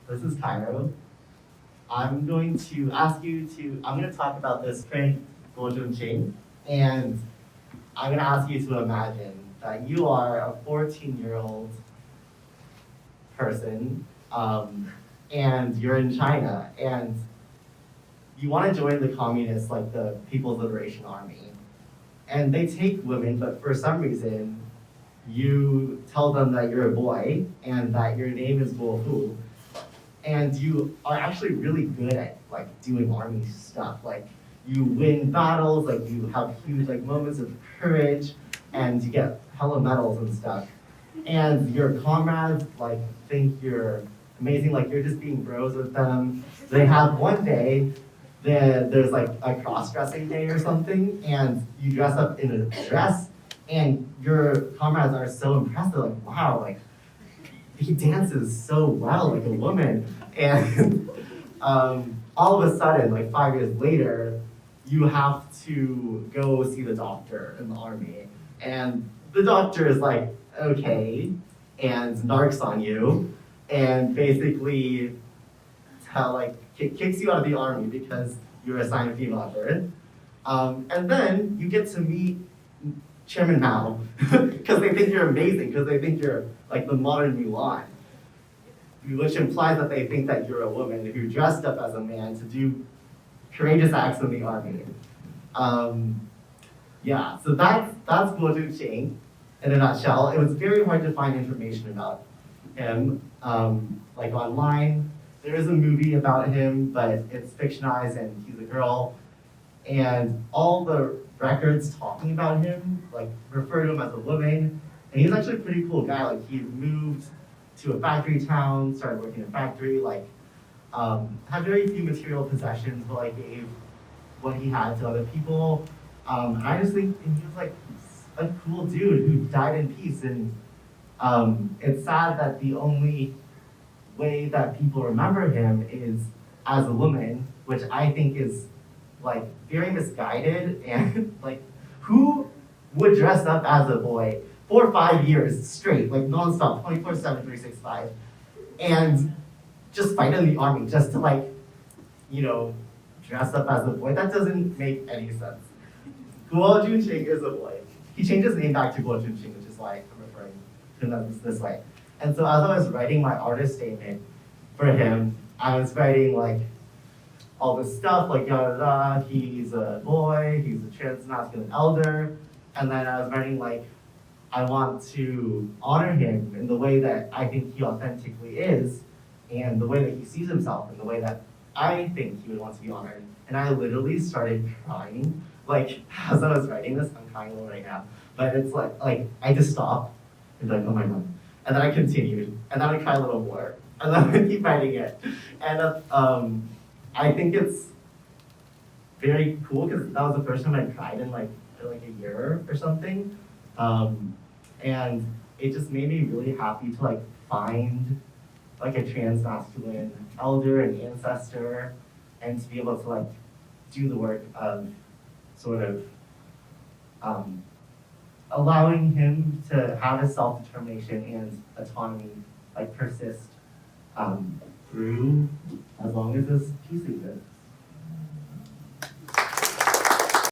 This is Cairo. I'm going to talk about this prank, Guo Junqing, and I'm going to ask you to imagine that you are a 14-year-old person, and you're in China, and you want to join the communists, like the People's Liberation Army. And they take women, but for some reason, you tell them that you're a boy and that your name is Guo Fu. And you are actually really good at like doing army stuff. Like you win battles, like you have huge like moments of courage, and you get hella medals and stuff. And your comrades like think you're amazing, like you're just being bros with them. They have one day, there's like a cross-dressing day or something, and you dress up in a dress, and your comrades are so impressed. They're like, wow, like he dances so well like a woman. And all of a sudden, like 5 years later, you have to go see the doctor in the army. And the doctor is like, okay, and narcs on you, and basically kicks you out of the army because you're assigned female at birth. And then you get to meet Chairman Mao, because they think you're amazing, because they think you're like the modern Mulan, which implies that they think that you're a woman who dressed up as a man to do courageous acts in the army. Yeah, so that's Guo Junqing in a nutshell. It was very hard to find information about him, like online. There is a movie about him, but it's fictionalized and he's a girl. And all the records talking about him, like refer to him as a woman. And he's actually a pretty cool guy. Like he moved to a factory town, started working in a factory, like had very few material possessions, but like gave what he had to other people. And I just think he was like a cool dude who died in peace. And it's sad that the only way that people remember him is as a woman, which I think is like very misguided. And like, who would dress up as a boy for 5 years straight, like nonstop, 24/7, 365, and just fight in the army just to like, you know, dress up as a boy? That doesn't make any sense. Guo Junqing is a boy. He changed his name back to Guo Junqing, which is why I'm referring to him this way. And so as I was writing my artist statement for him, I was writing like all this stuff, like yada yada, he's a boy, he's a trans masculine elder, and then I was writing like, I want to honor him in the way that I think he authentically is, and the way that he sees himself, and the way that I think he would want to be honored. And I literally started crying, like as I was writing this. I'm crying a little right now, but it's like I just stopped and like, oh my god, and then I continued, and then I cried a little more, and then I keep writing it, and I think it's very cool because that was the first time I cried in like a year or something. And it just made me really happy to like find like a trans masculine elder and ancestor, and to be able to like do the work of sort of allowing him to have his self-determination and autonomy like persist through as long as his peace exists.